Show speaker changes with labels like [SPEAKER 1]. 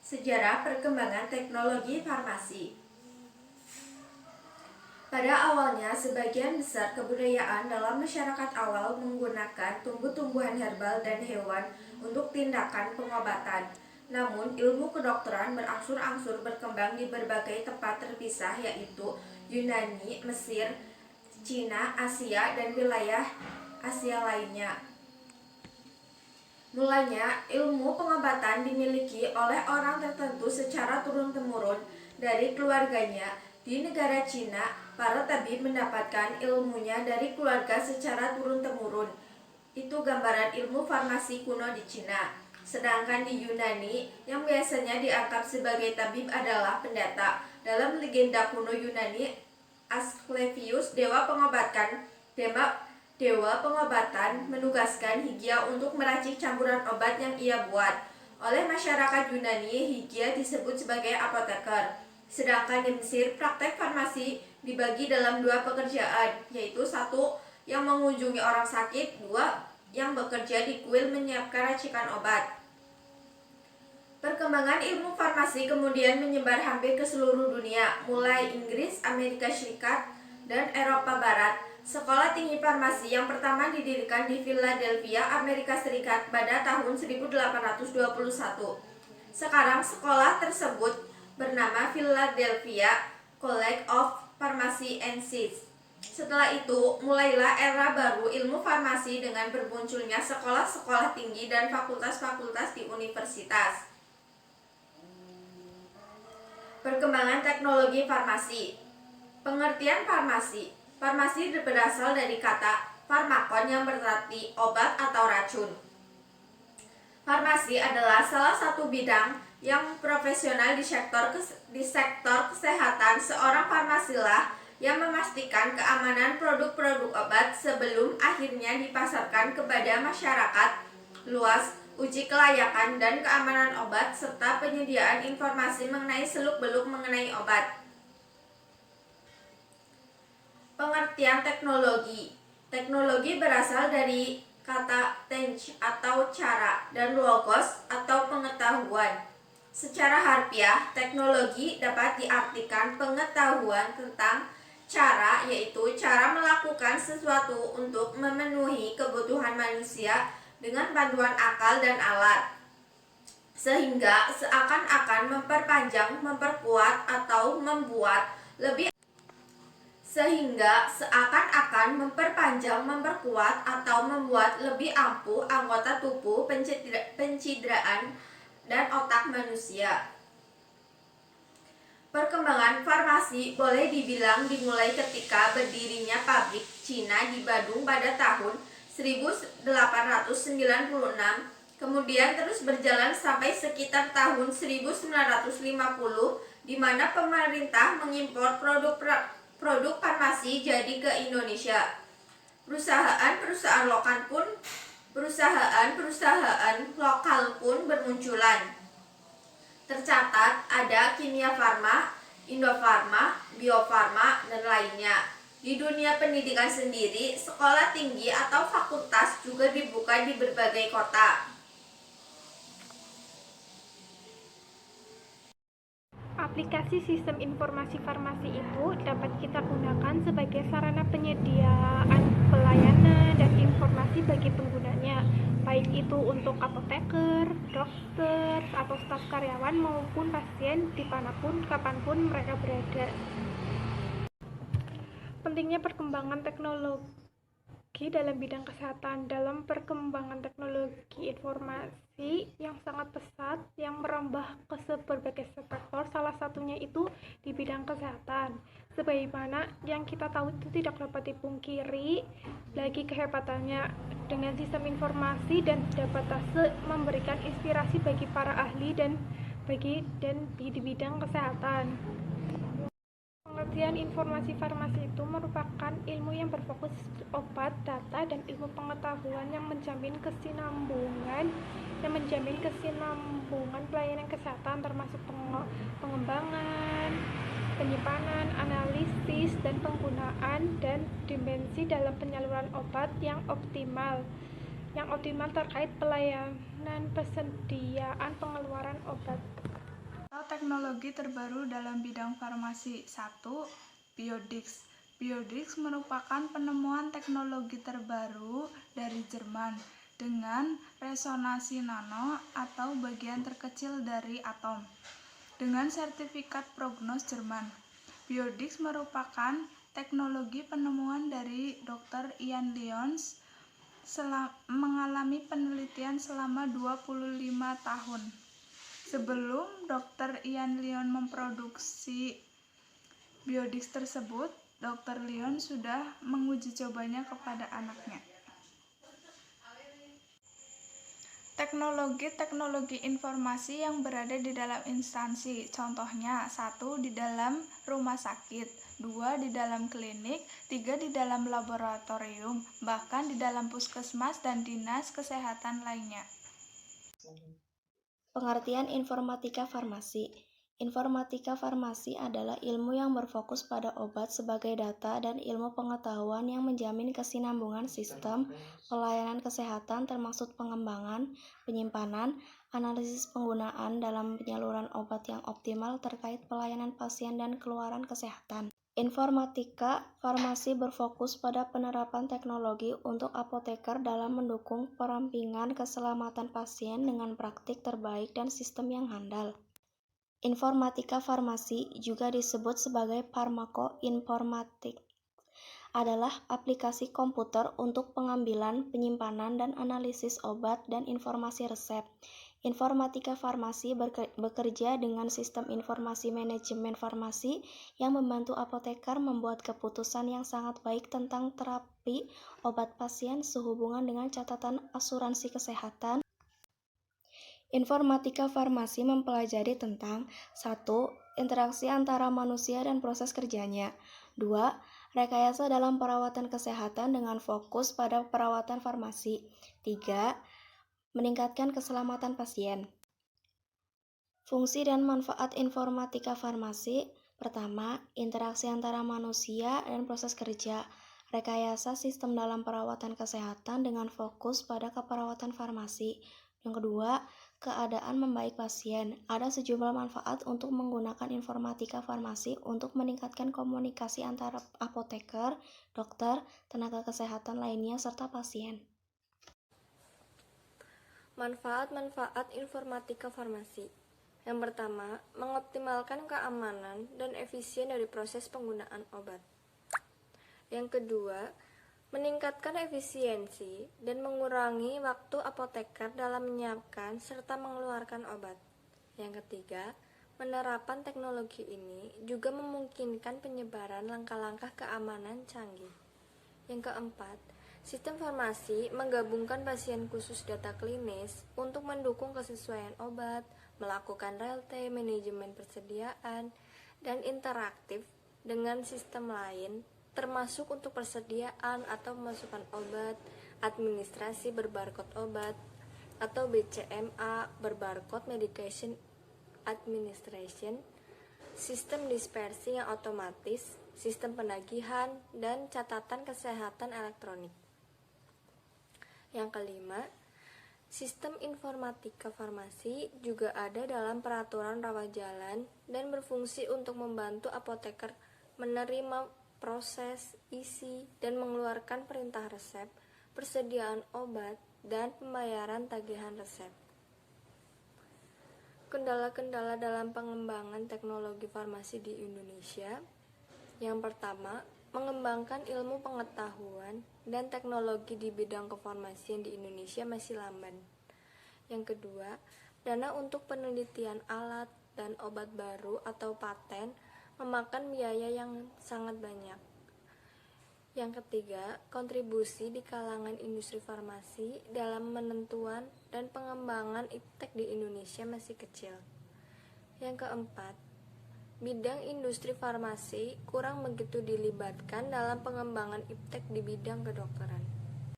[SPEAKER 1] Sejarah perkembangan teknologi farmasi. Pada awalnya, sebagian besar kebudayaan dalam masyarakat awal menggunakan tumbuh-tumbuhan herbal dan hewan untuk tindakan pengobatan. Namun, ilmu kedokteran berangsur-angsur berkembang di berbagai tempat terpisah, yaitu Yunani, Mesir, Cina, Asia, dan wilayah Asia lainnya. Mulanya, ilmu pengobatan dimiliki oleh orang tertentu secara turun-temurun dari keluarganya. Di negara Cina, para tabib mendapatkan ilmunya dari keluarga secara turun-temurun. Itu gambaran ilmu farmasi kuno di Cina. Sedangkan di Yunani, yang biasanya dianggap sebagai tabib adalah pendeta. Dalam legenda kuno Yunani, Asklepios, Dewa pengobatan menugaskan Higia untuk meracik campuran obat yang ia buat. Oleh masyarakat Yunani, Higia disebut sebagai apoteker. Sedangkan di Mesir, praktek farmasi dibagi dalam dua pekerjaan, yaitu satu yang mengunjungi orang sakit, dua yang bekerja di kuil menyiapkan racikan obat. Perkembangan ilmu farmasi kemudian menyebar hampir ke seluruh dunia, mulai Inggris, Amerika Serikat, dan Eropa Barat. Sekolah tinggi farmasi yang pertama didirikan di Philadelphia, Amerika Serikat pada tahun 1821. Sekarang sekolah tersebut bernama Philadelphia College of Pharmacy and Science. Setelah itu, mulailah era baru ilmu farmasi dengan bermunculnya sekolah-sekolah tinggi dan fakultas-fakultas di universitas. Perkembangan teknologi farmasi. Pengertian farmasi. Farmasi berasal dari kata farmakon yang berarti obat atau racun. Farmasi adalah salah satu bidang yang profesional di sektor kesehatan. Seorang farmasilah yang memastikan keamanan produk-produk obat sebelum akhirnya dipasarkan kepada masyarakat luas, uji kelayakan dan keamanan obat, serta penyediaan informasi mengenai seluk-beluk mengenai obat. Pengertian teknologi. Teknologi berasal dari kata tench atau cara dan logos atau pengetahuan. Secara harfiah, teknologi dapat diartikan pengetahuan tentang cara, yaitu cara melakukan sesuatu untuk memenuhi kebutuhan manusia dengan bantuan akal dan alat, sehingga seakan-akan memperpanjang, memperkuat, atau membuat lebih ampuh anggota tubuh, pencitraan, dan otak manusia. Perkembangan farmasi boleh dibilang dimulai ketika berdirinya pabrik Cina di Badung pada tahun 1896, kemudian terus berjalan sampai sekitar tahun 1950, di mana pemerintah mengimpor produk farmasi jadi ke Indonesia. Perusahaan lokal pun bermunculan. Tercatat ada Kimia Farma, Indofarma, Biofarma, dan lainnya. Di dunia pendidikan sendiri, sekolah tinggi atau fakultas juga dibuka di berbagai kota.
[SPEAKER 2] Aplikasi sistem informasi farmasi itu dapat kita gunakan sebagai sarana penyediaan pelayanan dan informasi bagi penggunanya, baik itu untuk apoteker, dokter, atau staf karyawan maupun pasien dimanapun, kapanpun mereka berada. Pentingnya perkembangan teknologi dalam bidang kesehatan. Dalam perkembangan teknologi informasi yang sangat pesat yang merambah ke berbagai sektor, salah satunya itu di bidang kesehatan. Sebagaimana yang kita tahu itu tidak dapat dipungkiri lagi kehebatannya dengan sistem informasi, dan dapat memberikan inspirasi bagi para ahli dan di bidang kesehatan. Pengertian informasi farmasi itu merupakan ilmu yang berfokus obat, data, dan ilmu pengetahuan yang menjamin kesinambungan pelayanan kesehatan, termasuk pengembangan, penyimpanan, analisis, dan penggunaan dan dimensi dalam penyaluran obat yang optimal terkait pelayanan persediaan pengeluaran obat.
[SPEAKER 3] Teknologi terbaru dalam bidang farmasi. 1. Biodix. Biodix merupakan penemuan teknologi terbaru dari Jerman dengan resonansi nano atau bagian terkecil dari atom dengan sertifikat prognos Jerman. Biodix merupakan teknologi penemuan dari Dr. Ian Lyons mengalami penelitian selama 25 tahun. Sebelum Dr. Ian Lyon memproduksi biodix tersebut, Dr. Lyon sudah menguji cobanya kepada anaknya. Teknologi-teknologi informasi yang berada di dalam instansi, contohnya 1. Di dalam rumah sakit, 2. Di dalam klinik, 3. Di dalam laboratorium, bahkan di dalam puskesmas dan dinas kesehatan lainnya.
[SPEAKER 4] Pengertian informatika farmasi. Informatika farmasi adalah ilmu yang berfokus pada obat sebagai data dan ilmu pengetahuan yang menjamin kesinambungan sistem pelayanan kesehatan termasuk pengembangan, penyimpanan, analisis penggunaan dalam penyaluran obat yang optimal terkait pelayanan pasien dan keluaran kesehatan. Informatika farmasi berfokus pada penerapan teknologi untuk apoteker dalam mendukung perampingan keselamatan pasien dengan praktik terbaik dan sistem yang handal. Informatika farmasi juga disebut sebagai farmakoinformatik, adalah aplikasi komputer untuk pengambilan, penyimpanan, dan analisis obat dan informasi resep. Informatika farmasi bekerja dengan sistem informasi manajemen farmasi yang membantu apoteker membuat keputusan yang sangat baik tentang terapi obat pasien sehubungan dengan catatan asuransi kesehatan. Informatika farmasi mempelajari tentang 1. Interaksi antara manusia dan proses kerjanya. 2. Rekayasa dalam perawatan kesehatan dengan fokus pada perawatan farmasi. 3. Meningkatkan keselamatan pasien. Fungsi dan manfaat informatika farmasi. Pertama, interaksi antara manusia dan proses kerja. Rekayasa sistem dalam perawatan kesehatan dengan fokus pada keperawatan farmasi. Yang kedua, keadaan membaik pasien. Ada sejumlah manfaat untuk menggunakan informatika farmasi untuk meningkatkan komunikasi antara apoteker, dokter, tenaga kesehatan lainnya, serta pasien.
[SPEAKER 5] Manfaat-manfaat informatika farmasi. Yang pertama, mengoptimalkan keamanan dan efisien dari proses penggunaan obat. Yang kedua, meningkatkan efisiensi dan mengurangi waktu apoteker dalam menyiapkan serta mengeluarkan obat. Yang ketiga, penerapan teknologi ini juga memungkinkan penyebaran langkah-langkah keamanan canggih. Yang keempat, sistem farmasi menggabungkan pasien khusus data klinis untuk mendukung kesesuaian obat, melakukan real-time manajemen persediaan, dan interaktif dengan sistem lain, termasuk untuk persediaan atau pemasukan obat, administrasi berbarcode obat, atau BCMA berbarcode medication administration, sistem dispersi yang otomatis, sistem penagihan, dan catatan kesehatan elektronik. Yang kelima, sistem informatika farmasi juga ada dalam peraturan rawat jalan dan berfungsi untuk membantu apoteker menerima proses, isi, dan mengeluarkan perintah resep, persediaan obat, dan pembayaran tagihan resep. Kendala-kendala dalam pengembangan teknologi farmasi di Indonesia. Yang pertama, mengembangkan ilmu pengetahuan dan teknologi di bidang kefarmasian di Indonesia masih lamban. Yang kedua, dana untuk penelitian alat dan obat baru atau paten memakan biaya yang sangat banyak. Yang ketiga, kontribusi di kalangan industri farmasi dalam menentuan dan pengembangan iptek di Indonesia masih kecil. Yang keempat, bidang industri farmasi kurang begitu dilibatkan dalam pengembangan iptek di bidang kedokteran.